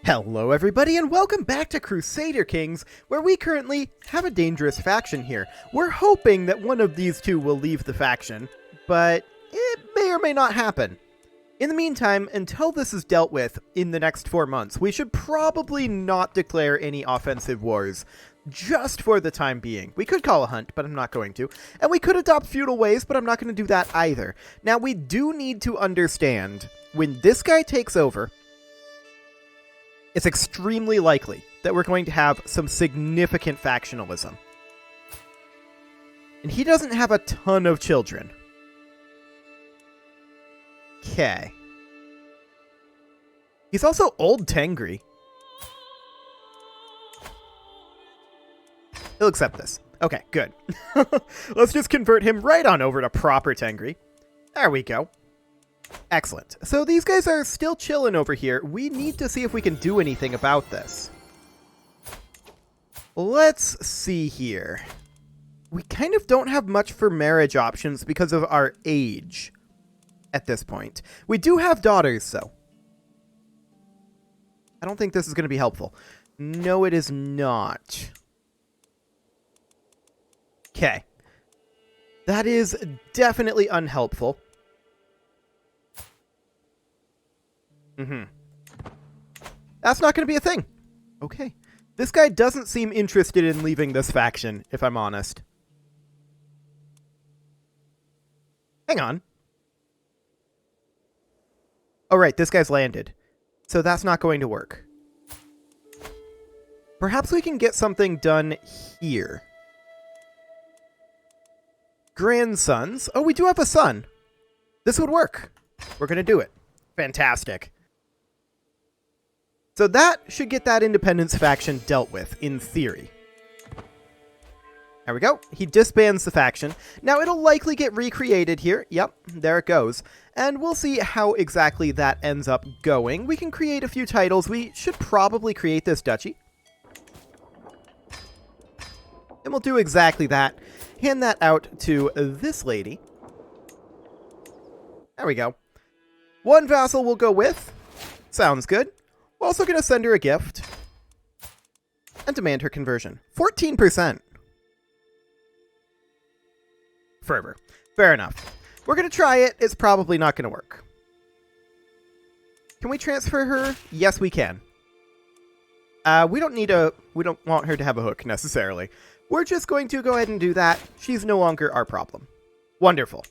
Hello everybody and welcome back to Crusader Kings, where we currently have a dangerous faction here. We're hoping that one of these two will leave the faction, but it may or may not happen. In the meantime, until this is dealt with in the next 4 months, we should probably not declare any offensive wars, just for the time being. We could call a hunt, but I'm not going to. And we could adopt feudal ways, but I'm not going to do that either. Now, we do need to understand, when this guy takes over, it's extremely likely that we're going to have some significant factionalism. And he doesn't have a ton of children. Okay. He's also old Tengri. He'll accept this. Okay, good. Let's just convert him right on over to proper Tengri. There we go. Excellent. So these guys are still chilling over here. We need to see if we can do anything about this. Let's see here. We kind of don't have much for marriage options because of our age at this point. We do have daughters, though. I don't think this is going to be helpful. No, it is not. Okay. That is definitely unhelpful. That's not going to be a thing. Okay. This guy doesn't seem interested in leaving this faction, if I'm honest. Hang on. Oh, right. This guy's landed. So that's not going to work. Perhaps we can get something done here. Grandsons. Oh, we do have a son. This would work. We're going to do it. Fantastic. So that should get that independence faction dealt with, in theory. There we go. He disbands the faction. Now, it'll likely get recreated here. Yep, there it goes. And we'll see how exactly that ends up going. We can create a few titles. We should probably create this duchy. And we'll do exactly that. Hand that out to this lady. There we go. One vassal we'll go with. Sounds good. We're also going to send her a gift. And demand her conversion. 14%. Fervor. Fair enough. We're going to try it. It's probably not going to work. Can we transfer her? Yes, we can. We don't want her to have a hook, necessarily. We're just going to go ahead and do that. She's no longer our problem. Wonderful.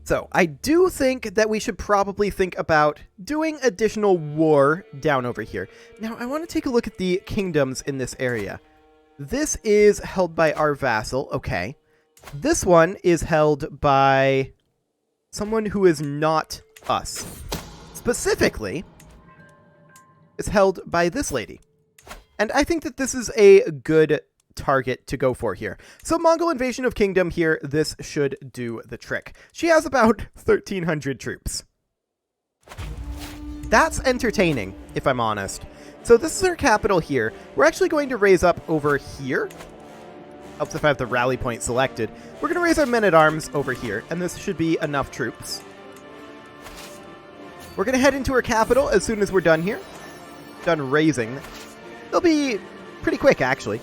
So, I do think that we should probably think about doing additional war down over here. Now, I want to take a look at the kingdoms in this area. This is held by our vassal. Okay. This one is held by someone who is not us. Specifically, it's held by this lady. And I think that this is a good target to go for here. So Mongol invasion of kingdom here, this should do the trick. She has about 1,300 troops. That's entertaining, if I'm honest. So this is our capital here. We're actually going to raise up over here. Helps if I have the rally point selected. We're going to raise our men-at-arms over here, and this should be enough troops. We're going to head into our capital as soon as we're done here. Done raising. It'll be pretty quick, actually.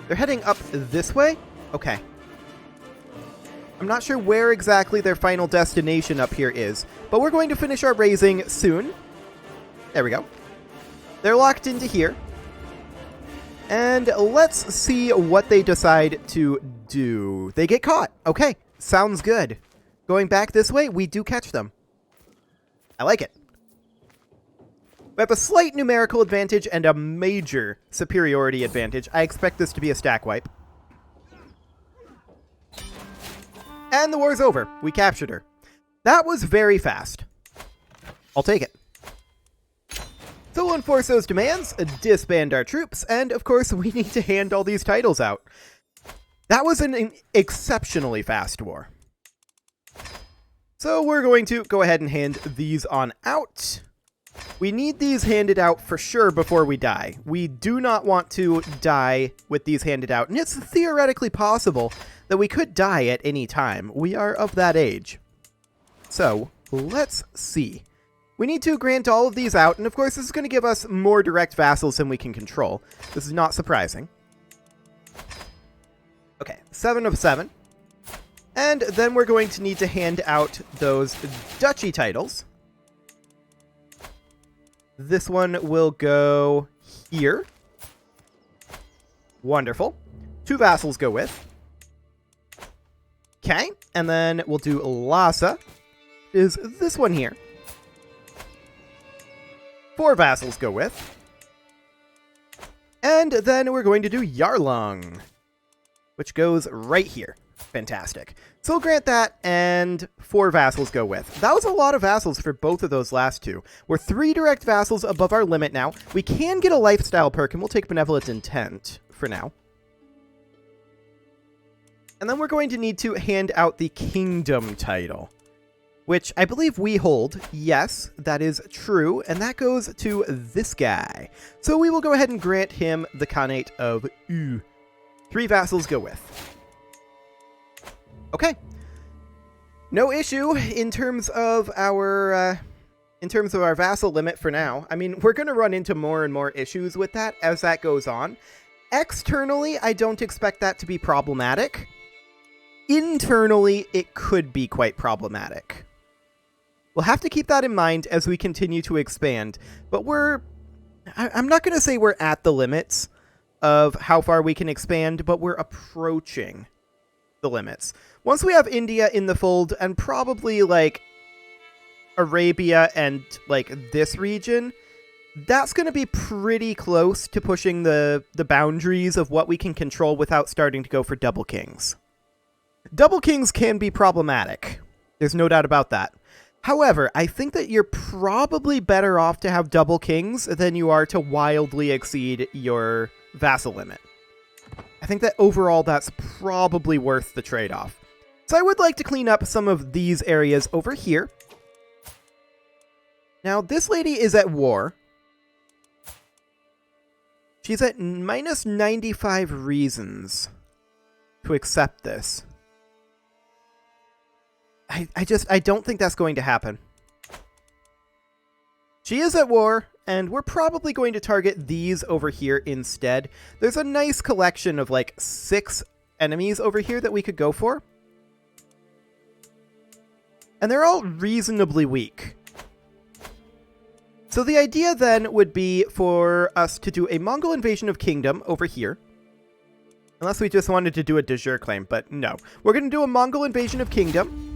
They're heading up this way? Okay. I'm not sure where exactly their final destination up here is, but we're going to finish our raising soon. There we go. They're locked into here. And let's see what they decide to do. They get caught. Okay, sounds good. Going back this way, we do catch them. I like it. We have a slight numerical advantage and a major superiority advantage. I expect this to be a stack wipe. And the war's over. We captured her. That was very fast. I'll take it. So we'll enforce those demands, disband our troops, and of course we need to hand all these titles out. That was an exceptionally fast war. So we're going to go ahead and hand these on out. We need these handed out for sure before we die. We do not want to die with these handed out, and it's theoretically possible that we could die at any time. We are of that age. So, let's see. We need to grant all of these out, and of course this is going to give us more direct vassals than we can control. This is not surprising. Okay, 7 of 7. And then we're going to need to hand out those duchy titles. This one will go here. Wonderful. 2 vassals go with. Okay, and then we'll do Lhasa. Is this one here. 4 vassals go with. And then we're going to do Yarlung, which goes right here. Fantastic. So we'll grant that, and 4 vassals go with. That was a lot of vassals for both of those last two. We're 3 direct vassals above our limit now. We can get a lifestyle perk, and we'll take Benevolent Intent for now. And then we're going to need to hand out the Kingdom title, which I believe we hold. Yes, that is true, and that goes to this guy. So we will go ahead and grant him the Khanate of U. 3 vassals go with. Okay. No issue in terms of our vassal limit for now. I mean, we're going to run into more and more issues with that as that goes on. Externally, I don't expect that to be problematic. Internally, it could be quite problematic. We'll have to keep that in mind as we continue to expand, but I'm not going to say we're at the limits of how far we can expand, but we're approaching the limits. Once we have India in the fold, and probably, like, Arabia and, like, this region, that's going to be pretty close to pushing the boundaries of what we can control without starting to go for double kings. Double kings can be problematic. There's no doubt about that. However, I think that you're probably better off to have double kings than you are to wildly exceed your vassal limit. I think that overall that's probably worth the trade-off. So I would like to clean up some of these areas over here. Now, this lady is at war. She's at minus 95 reasons to accept this. I don't think that's going to happen. She is at war, and we're probably going to target these over here instead. There's a nice collection of, like, 6 enemies over here that we could go for. And they're all reasonably weak. So the idea then would be for us to do a Mongol invasion of Kingdom over here. Unless we just wanted to do a de jure claim, but no. We're going to do a Mongol invasion of Kingdom.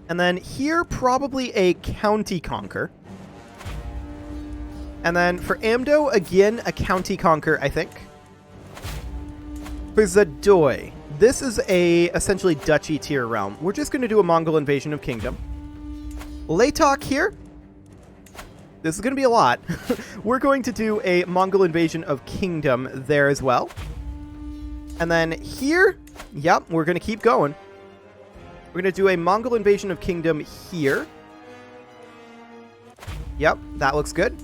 And then here, probably a county conquer. And then for Amdo, again, a county conquer, I think. For Zadoy, this is a essentially duchy tier realm. We're just going to do a Mongol invasion of Kingdom. Latok here. This is going to be a lot. We're going to do a Mongol invasion of Kingdom there as well. And then here, yep, we're going to keep going. We're going to do a Mongol invasion of Kingdom here. Yep, that looks good.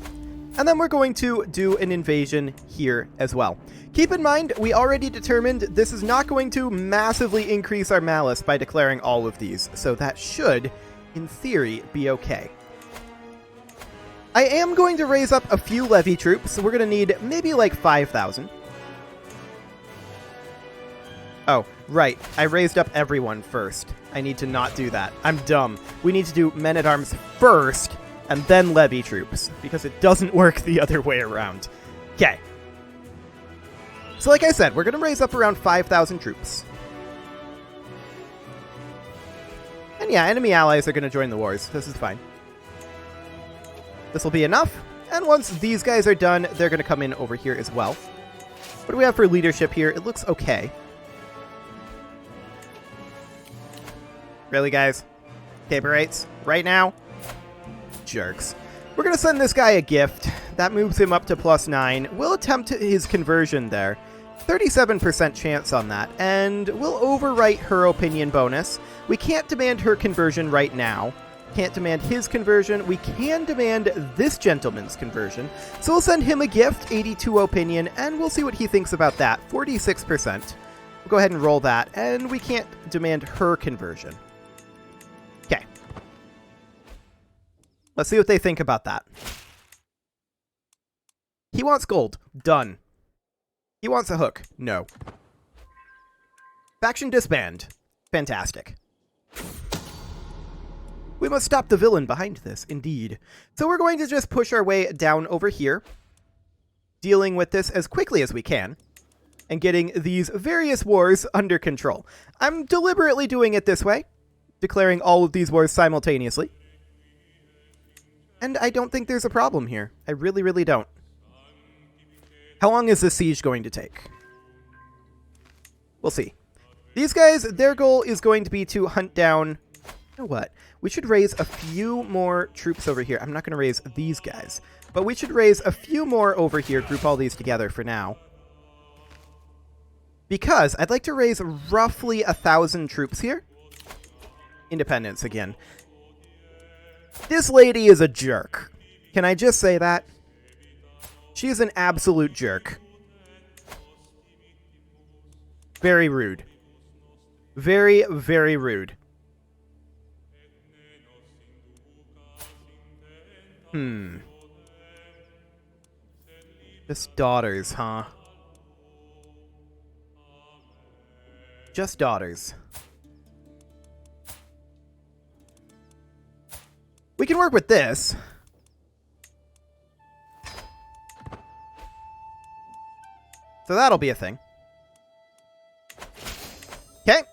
And then we're going to do an invasion here as well. Keep in mind, we already determined this is not going to massively increase our malice by declaring all of these. So that should, in theory, be okay. I am going to raise up a few levy troops, so we're going to need maybe like 5,000. Oh, right. I raised up everyone first. I need to not do that. I'm dumb. We need to do men-at-arms first, and then levy troops, because it doesn't work the other way around. Okay. So like I said, we're going to raise up around 5,000 troops. And yeah, enemy allies are going to join the wars. This is fine. This will be enough. And once these guys are done, they're going to come in over here as well. What do we have for leadership here? It looks okay. Really, guys? Caperites? Right now? Jerks. We're going to send this guy a gift. That moves him up to +9. We'll attempt his conversion there. 37% chance on that. And we'll overwrite her opinion bonus. We can't demand her conversion right now. Can't demand his conversion. We can demand this gentleman's conversion. So we'll send him a gift, 82 opinion, and we'll see what he thinks about that. 46%. We'll go ahead and roll that. And we can't demand her conversion. Okay. Let's see what they think about that. He wants gold. Done. He wants a hook. No. Faction disband. Fantastic. We must stop the villain behind this, indeed. So we're going to just push our way down over here, dealing with this as quickly as we can, and getting these various wars under control. I'm deliberately doing it this way, declaring all of these wars simultaneously. And I don't think there's a problem here. I really, really don't. How long is this siege going to take? We'll see. These guys, their goal is going to be to hunt down... You know what? We should raise a few more troops over here. I'm not going to raise these guys. But we should raise a few more over here, group all these together for now. Because I'd like to raise roughly 1,000 troops here. Independence again. This lady is a jerk. Can I just say that? She is an absolute jerk. Very rude. Very, very rude. Just daughters, huh? Just daughters. We can work with this. So that'll be a thing. Okay.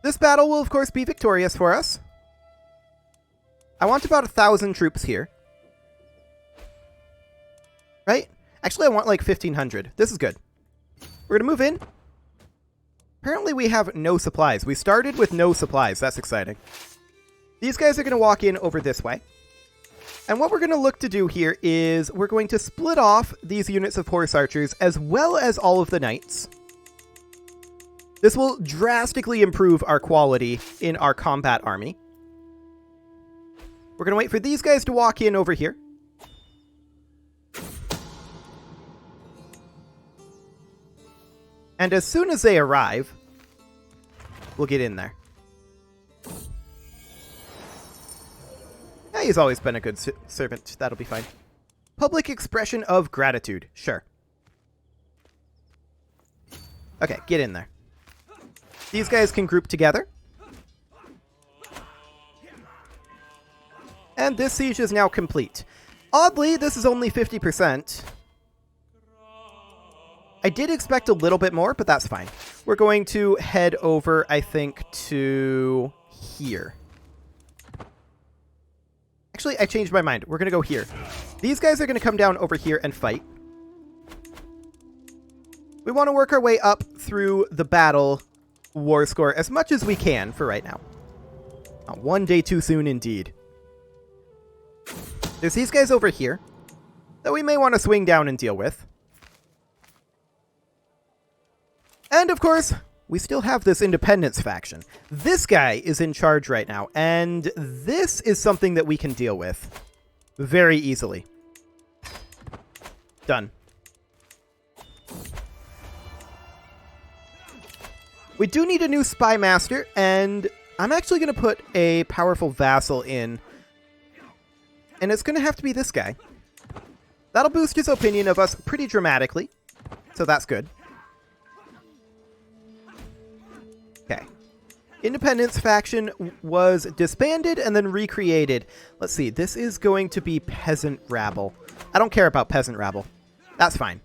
This battle will, of course, be victorious for us. I want about 1,000 troops here. Right? Actually, I want like 1,500. This is good. We're going to move in. Apparently, we have no supplies. We started with no supplies. That's exciting. These guys are going to walk in over this way. And what we're going to look to do here is we're going to split off these units of horse archers as well as all of the knights. This will drastically improve our quality in our combat army. We're going to wait for these guys to walk in over here. And as soon as they arrive, we'll get in there. He's always been a good servant. That'll be fine. Public expression of gratitude. Sure. Okay, get in there. These guys can group together. And this siege is now complete. Oddly, this is only 50%. I did expect a little bit more, but that's fine. We're going to head over, I think, to here. Actually, I changed my mind. We're going to go here. These guys are going to come down over here and fight. We want to work our way up through the battle war score as much as we can for right now. One day too soon indeed. There's these guys over here that we may want to swing down and deal with. And of course, we still have this independence faction. This guy is in charge right now, and this is something that we can deal with very easily. Done. We do need a new spy master, and I'm actually going to put a powerful vassal in. And it's going to have to be this guy. That'll boost his opinion of us pretty dramatically, so that's good. Okay. Independence faction was disbanded and then recreated. Let's see. This is going to be peasant rabble. I don't care about peasant rabble. That's fine.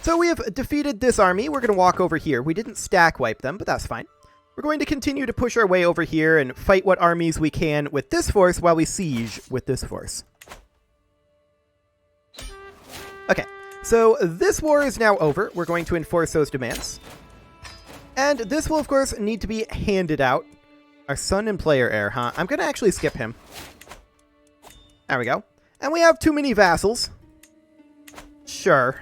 So we have defeated this army. We're going to walk over here. We didn't stack wipe them, but that's fine. We're going to continue to push our way over here and fight what armies we can with this force while we siege with this force. Okay. So this war is now over. We're going to enforce those demands. And this will, of course, need to be handed out. Our son and player heir, huh? I'm going to actually skip him. There we go. And we have too many vassals. Sure.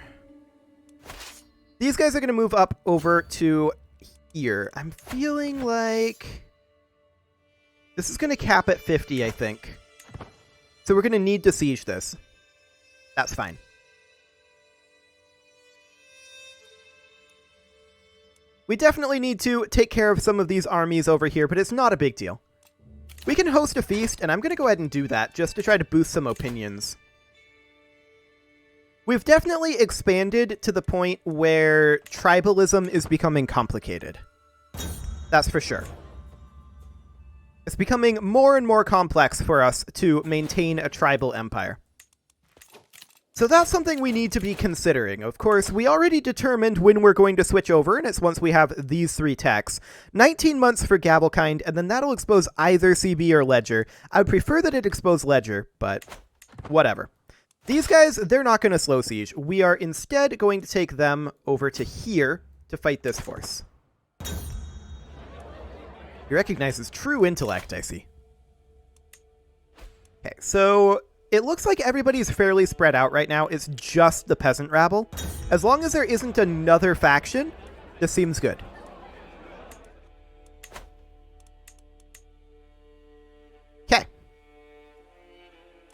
These guys are going to move up over to here. I'm feeling like this is going to cap at 50, I think. So we're going to need to siege this. That's fine. We definitely need to take care of some of these armies over here, but it's not a big deal. We can host a feast, and I'm going to go ahead and do that just to try to boost some opinions. We've definitely expanded to the point where tribalism is becoming complicated. That's for sure. It's becoming more and more complex for us to maintain a tribal empire. So that's something we need to be considering. Of course, we already determined when we're going to switch over, and it's once we have these 3 techs. 19 months for Gavelkind, and then that'll expose either CB or Ledger. I would prefer that it expose Ledger, but whatever. These guys, they're not going to slow siege. We are instead going to take them over to here to fight this force. He recognizes true intellect, I see. Okay, so it looks like everybody's fairly spread out right now. It's just the peasant rabble. As long as there isn't another faction, this seems good. Okay.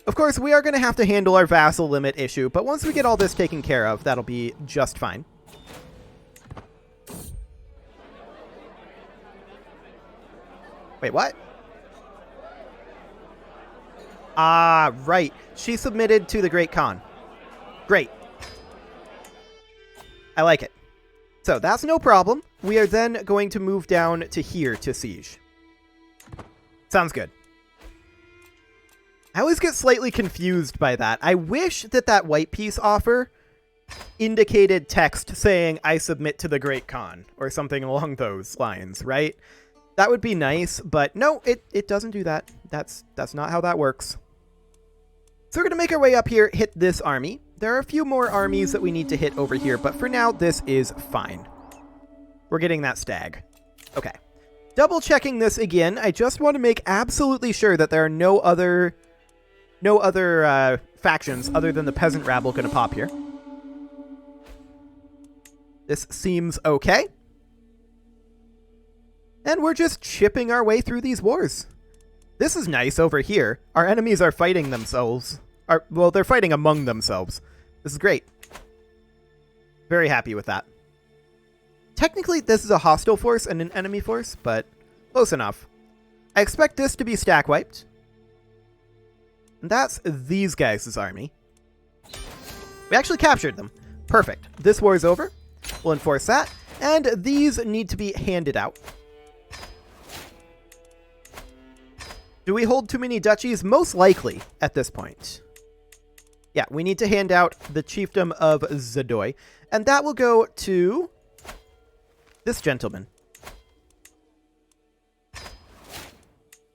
Of course, we are going to have to handle our vassal limit issue, but once we get all this taken care of, that'll be just fine. Wait, what? Ah, right. She submitted to the Great Khan. Great. I like it. So that's no problem. We are then going to move down to here to siege. Sounds good. I always get slightly confused by that. I wish that that white piece offer indicated text saying, I submit to the Great Khan, or something along those lines, right? That would be nice, but no, it doesn't do that. That's not how that works. So we're going to make our way up here, hit this army. There are a few more armies that we need to hit over here, but for now, this is fine. We're getting that stag. Okay. Double checking this again. I just want to make absolutely sure that there are no other factions other than the peasant rabble going to pop here. This seems okay. And we're just chipping our way through these wars. This is nice over here. Our enemies are fighting themselves. Well, they're fighting among themselves. This is great. Very happy with that. Technically, this is a hostile force and an enemy force, but close enough. I expect this to be stack wiped. And that's these guys' army. We actually captured them. Perfect. This war is over. We'll enforce that. And these need to be handed out. Do we hold too many duchies? Most likely at this point. Yeah, we need to hand out the chiefdom of Zadoy. And that will go to this gentleman.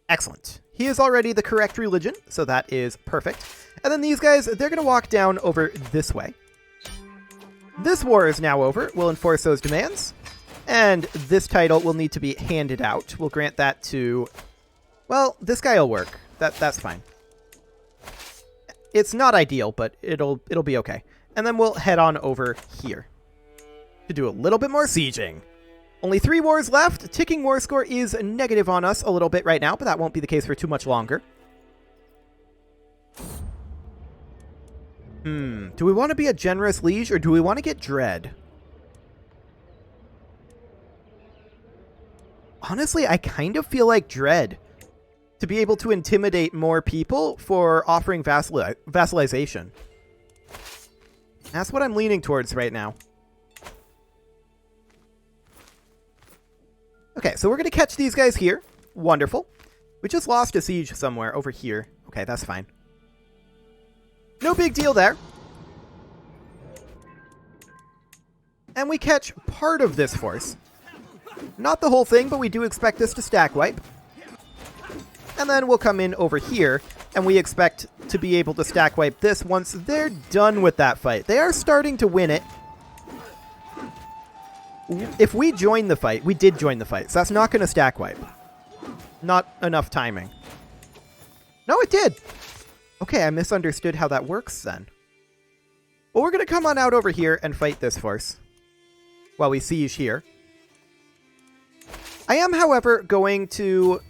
Excellent. He is already the correct religion, so that is perfect. And then these guys, they're going to walk down over this way. This war is now over. We'll enforce those demands. And this title will need to be handed out. We'll grant that to... Well, this guy will work. That's fine. It's not ideal, but it'll be okay. And then we'll head on over here to do a little bit more sieging. Only 3 wars left. Ticking war score is negative on us a little bit right now, but that won't be the case for too much longer. Do we want to be a generous liege, or do we want to get dread? Honestly, I kind of feel like dread. To be able to intimidate more people for offering vassalization. That's what I'm leaning towards right now. Okay, so we're going to catch these guys here. Wonderful. We just lost a siege somewhere over here. Okay, that's fine. No big deal there. And we catch part of this force. Not the whole thing, but we do expect this to stack wipe. And then we'll come in over here, and we expect to be able to stack wipe this once they're done with that fight. They are starting to win it. If we join the fight, we did join the fight, so that's not going to stack wipe. Not enough timing. No, it did. Okay, I misunderstood how that works then. Well, we're going to come on out over here and fight this force while we siege here. I am, however, going to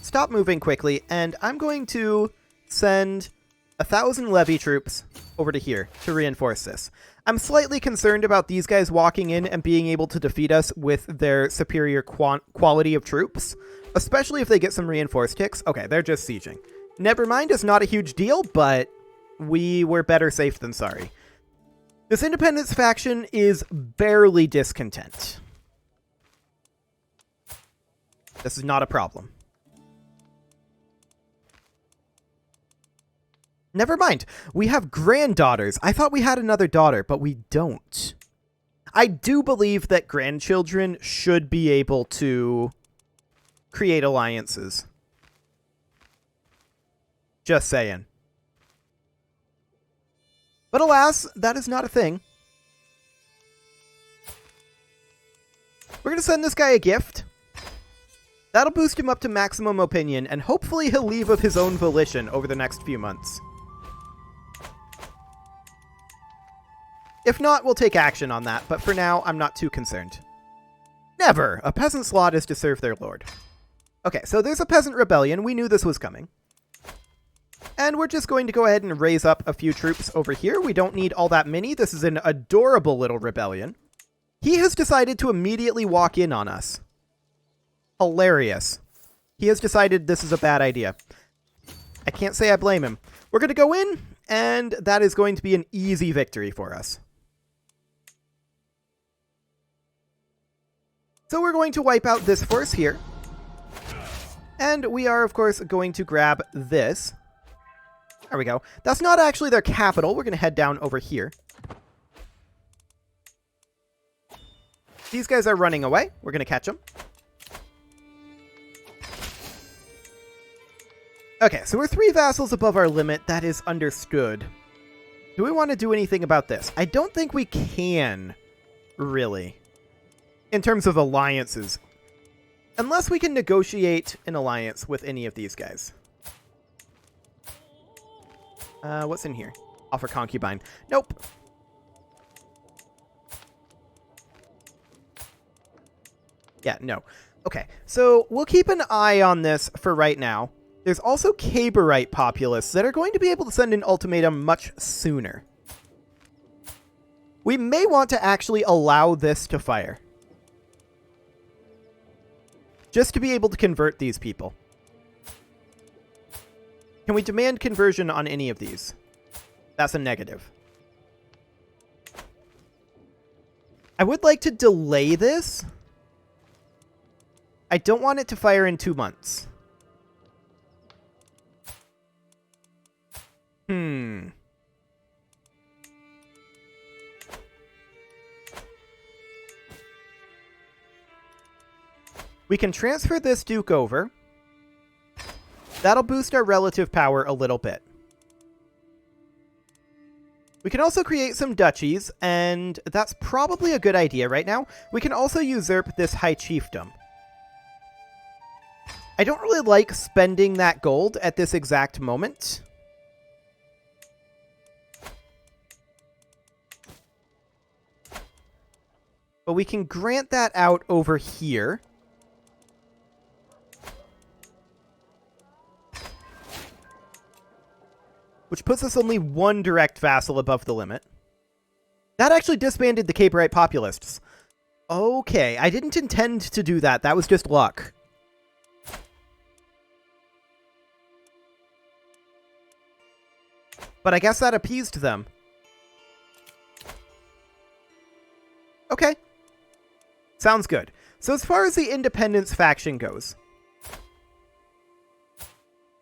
stop moving quickly, and I'm going to send 1,000 levy troops over to here to reinforce this. I'm slightly concerned about these guys walking in and being able to defeat us with their superior quality of troops, especially if they get some reinforced ticks. Okay, they're just sieging. Never mind, it's not a huge deal, but we were better safe than sorry. This independence faction is barely discontent. This is not a problem. Never mind. We have granddaughters. I thought we had another daughter, but we don't. I do believe that grandchildren should be able to create alliances. Just saying. But alas, that is not a thing. We're going to send this guy a gift. That'll boost him up to maximum opinion, and hopefully he'll leave of his own volition over the next few months. If not, we'll take action on that, but for now, I'm not too concerned. Never! A peasant's lot is to serve their lord. Okay, so there's a peasant rebellion. We knew this was coming. And we're just going to go ahead and raise up a few troops over here. We don't need all that many. This is an adorable little rebellion. He has decided to immediately walk in on us. Hilarious. He has decided this is a bad idea. I can't say I blame him. We're going to go in, and that is going to be an easy victory for us. So we're going to wipe out this force here. And we are, of course, going to grab this. There we go. That's not actually their capital. We're going to head down over here. These guys are running away. We're going to catch them. Okay, so we're 3 vassals above our limit. That is understood. Do we want to do anything about this? I don't think we can, really. In terms of alliances. Unless we can negotiate an alliance with any of these guys. What's in here? Offer concubine. Nope. Yeah, no. Okay, so we'll keep an eye on this for right now. There's also Caberite populists that are going to be able to send an ultimatum much sooner. We may want to actually allow this to fire. Just to be able to convert these people. Can we demand conversion on any of these? That's a negative. I would like to delay this. I don't want it to fire in 2 months. We can transfer this duke over. That'll boost our relative power a little bit. We can also create some duchies, and that's probably a good idea right now. We can also usurp this high chiefdom. I don't really like spending that gold at this exact moment. But we can grant that out over here. Which puts us only 1 direct vassal above the limit. That actually disbanded the Caberite populists. Okay, I didn't intend to do that. That was just luck. But I guess that appeased them. Okay. Sounds good. So as far as the Independence faction goes,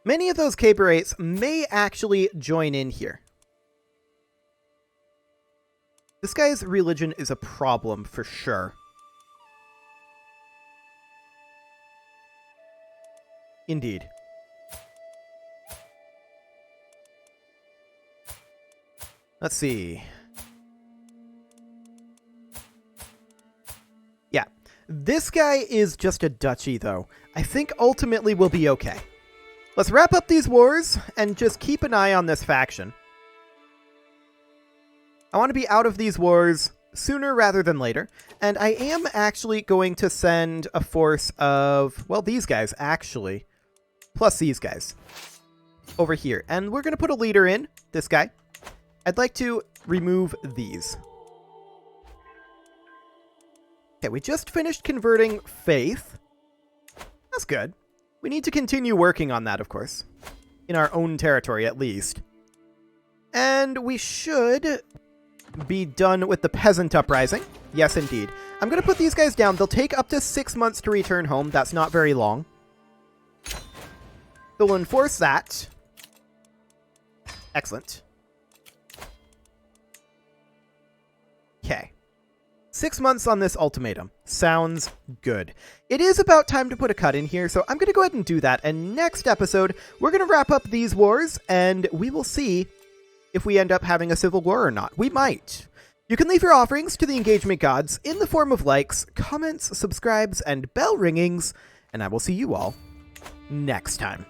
many of those Caberites may actually join in here. This guy's religion is a problem for sure. Indeed. Let's see. Yeah. This guy is just a duchy, though. I think ultimately we'll be okay. Let's wrap up these wars and just keep an eye on this faction. I want to be out of these wars sooner rather than later. And I am actually going to send a force of, well, these guys, actually. Plus these guys. Over here. And we're going to put a leader in, this guy. I'd like to remove these. Okay, we just finished converting faith. That's good. We need to continue working on that, of course. In our own territory, at least. And we should be done with the peasant uprising. Yes, indeed. I'm going to put these guys down. They'll take up to 6 months to return home. That's not very long. They'll enforce that. Excellent. Okay. 6 months on this ultimatum. Sounds good. It is about time to put a cut in here, so I'm going to go ahead and do that. And next episode, we're going to wrap up these wars, and we will see if we end up having a civil war or not. We might. You can leave your offerings to the engagement gods in the form of likes, comments, subscribes, and bell ringings, and I will see you all next time.